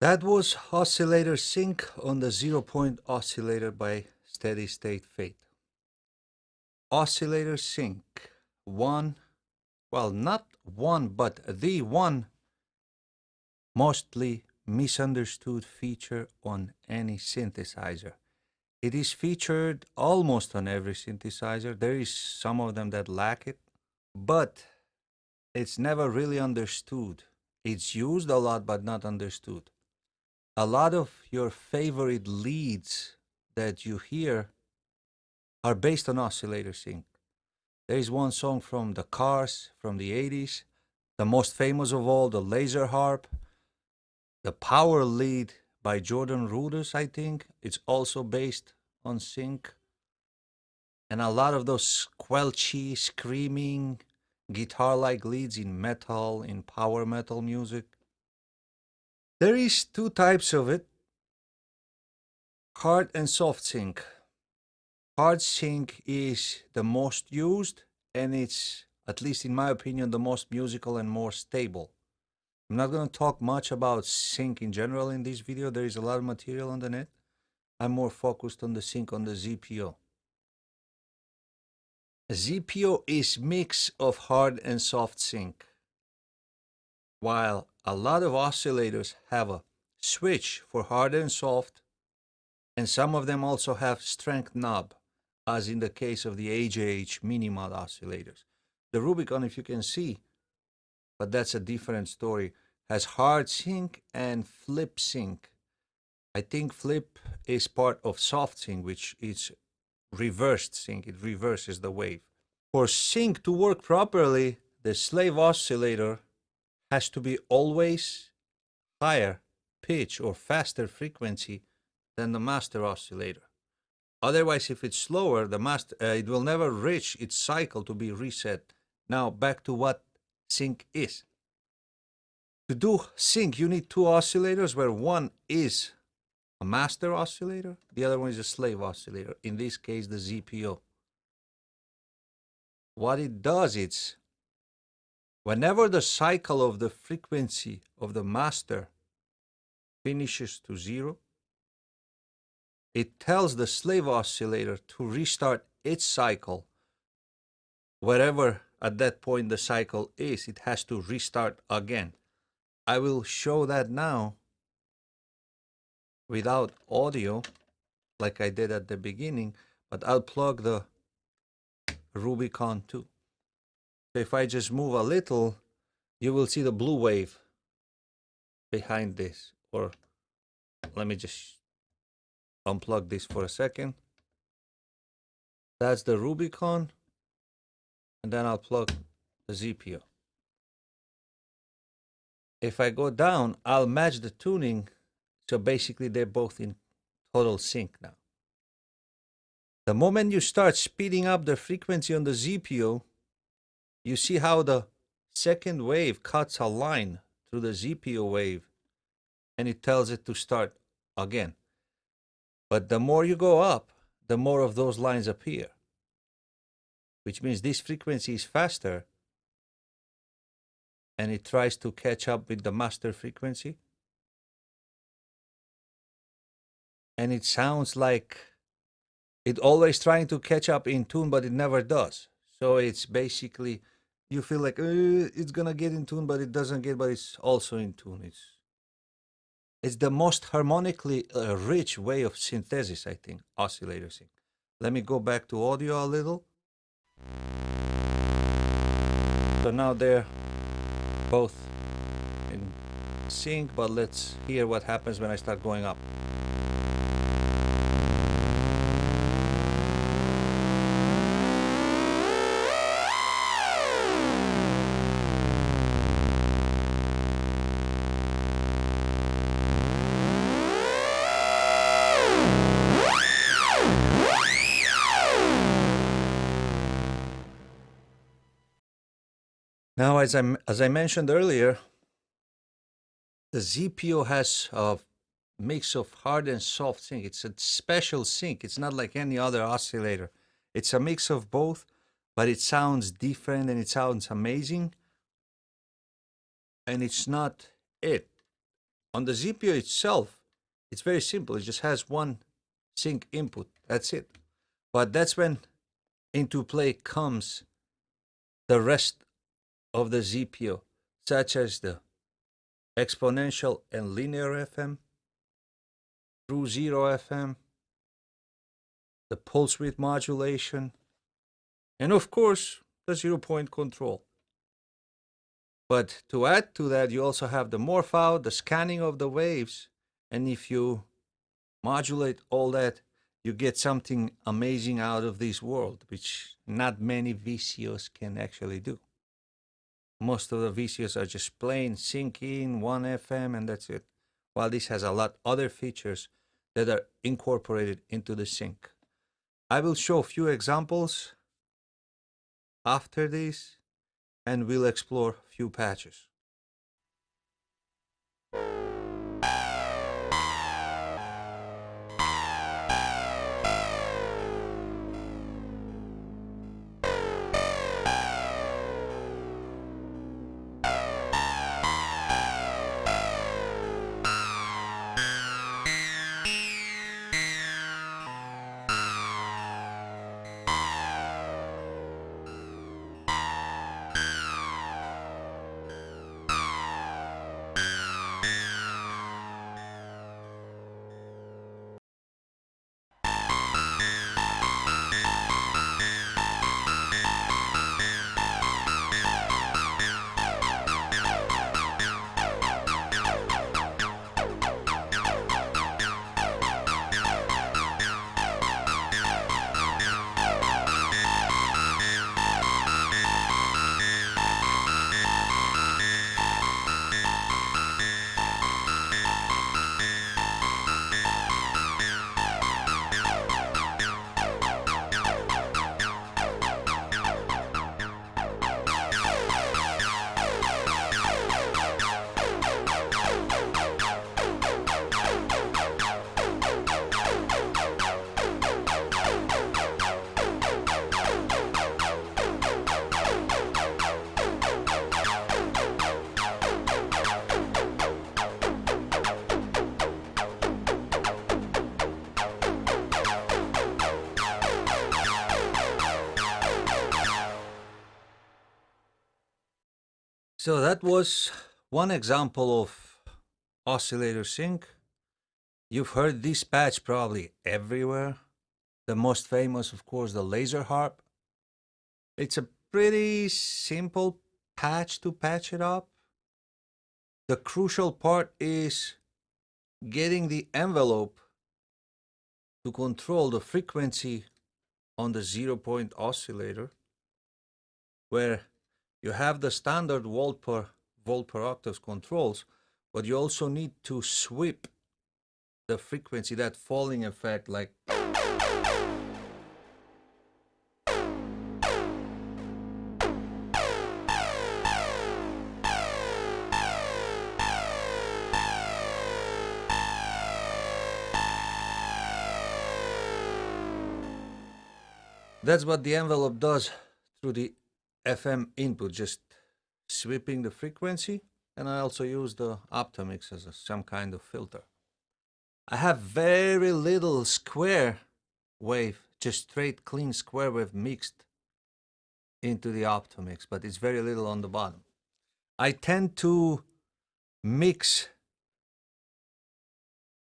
That was Oscillator Sync on the 0-point oscillator by Steady State Fate. Oscillator Sync, not one, but the one mostly misunderstood feature on any synthesizer. It is featured almost on every synthesizer. There is some of them that lack it, but it's never really understood. It's used a lot, but not understood. A lot of your favorite leads that you hear are based on oscillator sync. There is one song from the Cars from the 80s, the most famous of all, the Laser Harp, the Power lead by Jordan Rudess, I think. It's also based on sync. And a lot of those squelchy, screaming, guitar-like leads in metal, in power metal music. There is two types of it, hard and soft sync. Hard sync is the most used, and it's, at least in my opinion, the most musical and more stable. I'm not going to talk much about sync in general in this video. There is a lot of material on the net. I'm more focused on the sync on the ZPO. A ZPO is mix of hard and soft sync. While a lot of oscillators have a switch for hard and soft, and some of them also have strength knob, as in the case of the AJH mini-mod oscillators. The Rubicon, if you can see, but that's a different story, has hard sync and flip sync. I think flip is part of soft sync, which is reversed sync. It reverses the wave. For sync to work properly, the slave oscillator has to be always higher pitch or faster frequency than the master oscillator. Otherwise, if it's slower, it will never reach its cycle to be reset. Now, back to what sync is. To do sync, you need two oscillators, where one is a master oscillator, the other one is a slave oscillator, in this case, the ZPO. What it does is, whenever the cycle of the frequency of the master finishes to 0, it tells the slave oscillator to restart its cycle. Wherever at that point the cycle is, it has to restart again. I will show that now without audio, like I did at the beginning, but I'll plug the Rubicon too. So if I just move a little, you will see the blue wave behind this. Or let me just unplug this for a second. That's the Rubicon. And then I'll plug the ZPO. If I go down, I'll match the tuning. So basically, they're both in total sync now. The moment you start speeding up the frequency on the ZPO, you see how the second wave cuts a line through the ZPO wave, and it tells it to start again. But the more you go up, the more of those lines appear, which means this frequency is faster, and it tries to catch up with the master frequency. And it sounds like it's always trying to catch up in tune, but it never does. So it's basically, you feel like it's gonna get in tune, but it doesn't get, but it's also in tune. It's the most harmonically rich way of synthesis, I think, oscillator sync. Let me go back to audio a little. So now they're both in sync, but let's hear what happens when I start going up. Now, as I mentioned earlier, the ZPO has a mix of hard and soft sync. It's a special sync. It's not like any other oscillator. It's a mix of both, but it sounds different and it sounds amazing. And it's not it. On the ZPO itself, it's very simple. It just has one sync input. That's it. But that's when into play comes the rest of the ZPO, such as the exponential and linear FM, through zero FM, the pulse width modulation, and of course, the 0-point control. But to add to that, you also have the morph out, the scanning of the waves, and if you modulate all that, you get something amazing out of this world, which not many VCOs can actually do. Most of the VCOs are just plain sync in, 1 FM, and that's it. While this has a lot other features that are incorporated into the sync. I will show a few examples after this, and we'll explore a few patches. So that was one example of oscillator sync. You've heard this patch probably everywhere. The most famous, of course, the laser harp. It's a pretty simple patch to patch it up. The crucial part is getting the envelope to control the frequency on the 0-point oscillator, where you have the standard volt per octave controls, but you also need to sweep the frequency, that falling effect, like that's what the envelope does through the FM input, just sweeping the frequency. And I also use the Optomix as some kind of filter. I have very little square wave, just straight clean square wave mixed into the Optomix, but it's very little on the bottom. I tend to mix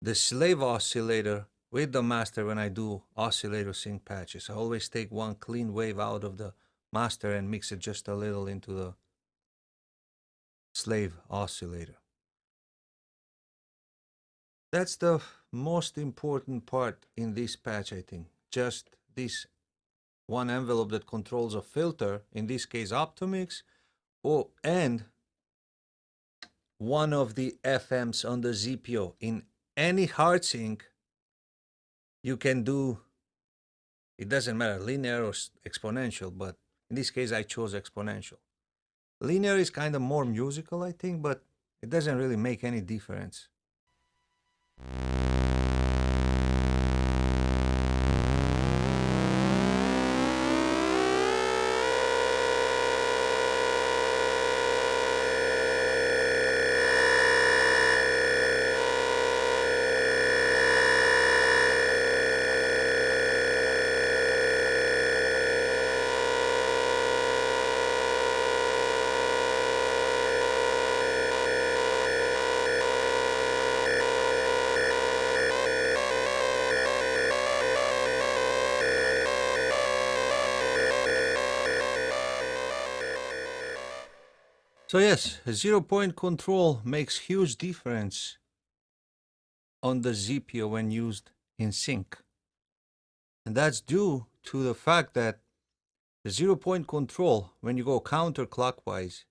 the slave oscillator with the master when I do oscillator sync patches. I always take one clean wave out of the master and mix it just a little into the slave oscillator. That's the most important part in this patch, I think. Just this one envelope that controls a filter, in this case Optomix, and one of the FMs on the ZPO. In any hard sync, you can do, it doesn't matter, linear or exponential, but in this case I chose exponential. Linear is kind of more musical, I think, but it doesn't really make any difference. So yes, a 0-point control makes huge difference on the ZPO when used in sync. And that's due to the fact that the 0-point control, when you go counterclockwise,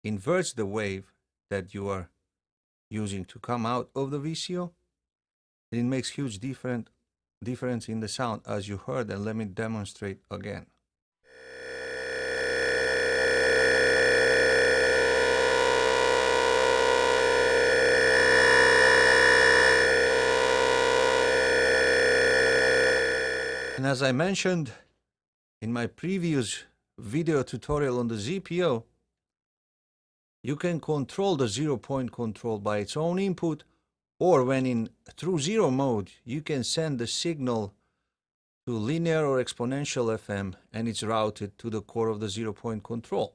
inverts the wave that you are using to come out of the VCO. And it makes huge difference in the sound, as you heard, and let me demonstrate again. And as I mentioned in my previous video tutorial on the ZPO, you can control the 0-point control by its own input, or when in true zero mode, you can send the signal to linear or exponential FM and it's routed to the core of the 0-point control.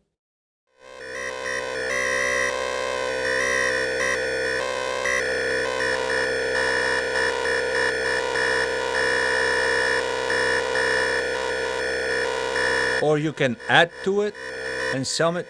Or you can add to it and sum it.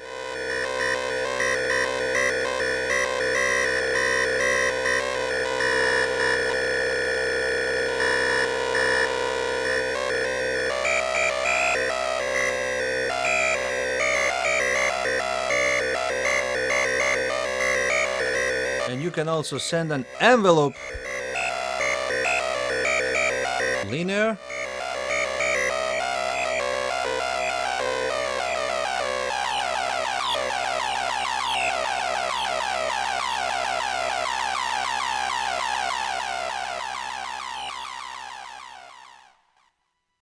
And you can also send an envelope linear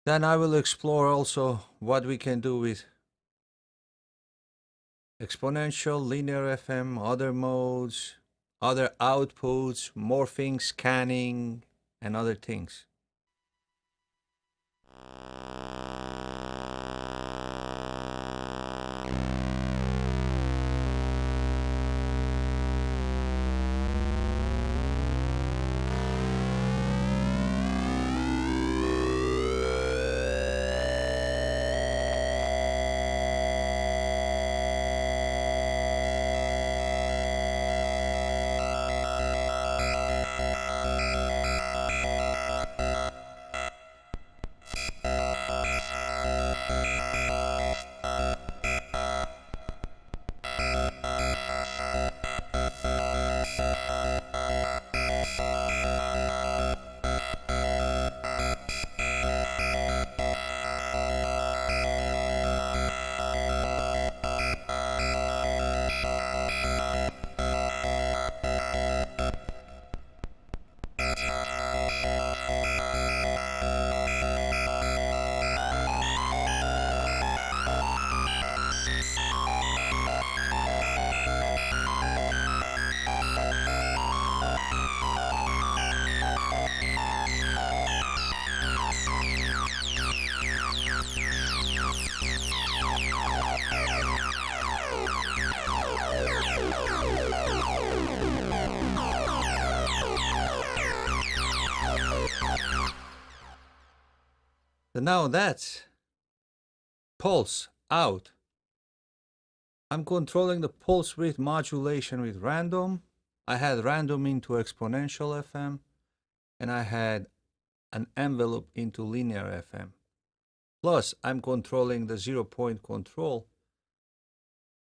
Then I will explore also what we can do with exponential, linear FM, other modes, other outputs, morphing, scanning, and other things. So now that's pulse out. I'm controlling the pulse width modulation with random. I had random into exponential FM, and I had an envelope into linear FM. Plus, I'm controlling the 0-point control,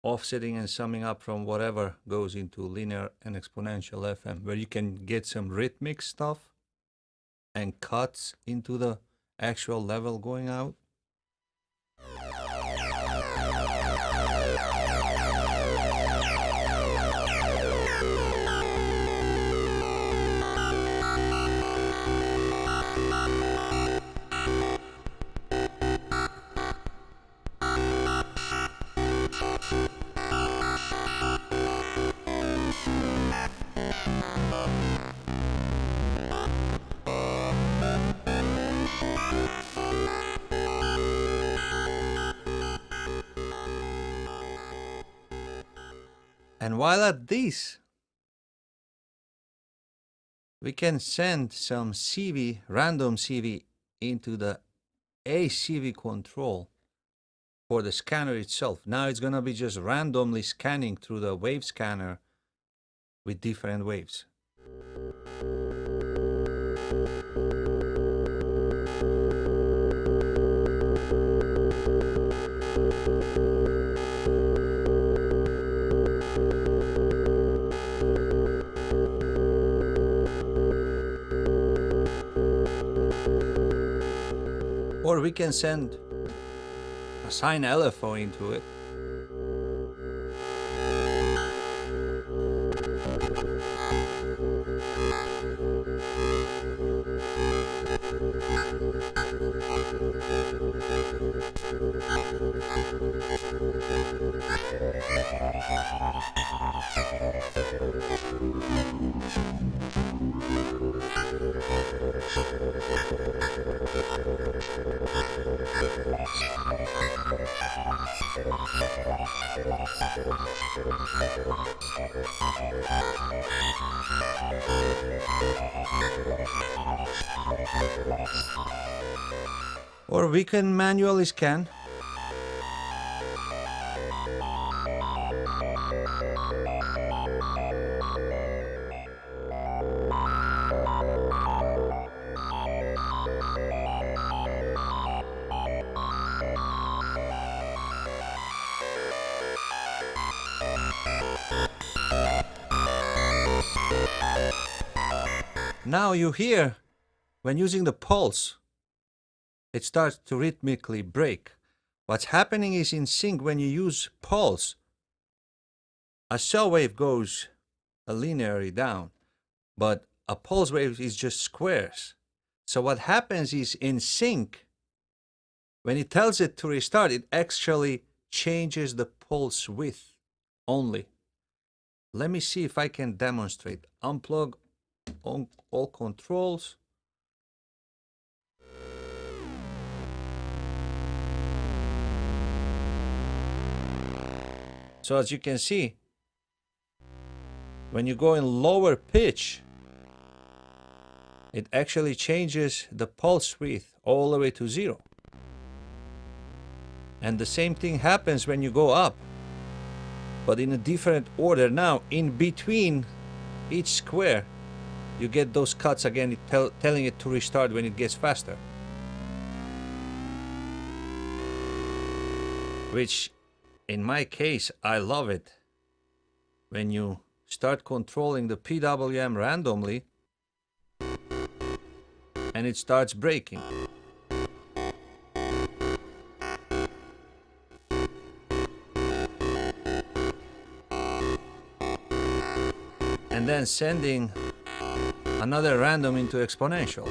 offsetting and summing up from whatever goes into linear and exponential FM, where you can get some rhythmic stuff and cuts into the actual level going out. And while at this, we can send some CV, random CV, into the ACV control for the scanner itself. Now it's gonna be just randomly scanning through the wave scanner with different waves. Or we can send a sine LFO into it. Or we can manually scan. Now you hear, when using the pulse, it starts to rhythmically break. What's happening is in sync when you use pulse, a cell wave goes linearly down, but a pulse wave is just squares. So what happens is in sync, when it tells it to restart, it actually changes the pulse width only. Let me see if I can demonstrate. Unplug all controls. So as you can see, when you go in lower pitch, it actually changes the pulse width all the way to 0. And the same thing happens when you go up, but in a different order. Now, in between each square, you get those cuts again, telling it to restart when it gets faster. Which, in my case, I love it. When you start controlling the PWM randomly, and it starts breaking. And then sending another random into exponential.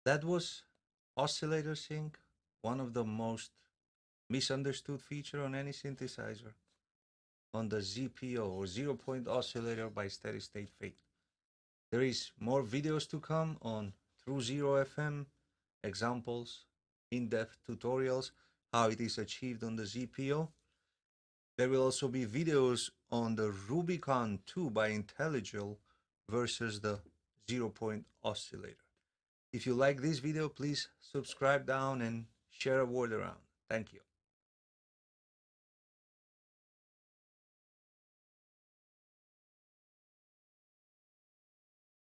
That was oscillator sync, one of the most misunderstood feature on any synthesizer, on the ZPO or 0 point oscillator by Steady State Fate. There is more videos to come on Through Zero FM, examples, in-depth tutorials, how it is achieved on the ZPO. There will also be videos on the Rubicon 2 by Intellijel versus the 0 point oscillator. If you like this video, please subscribe down and share a word around. Thank you.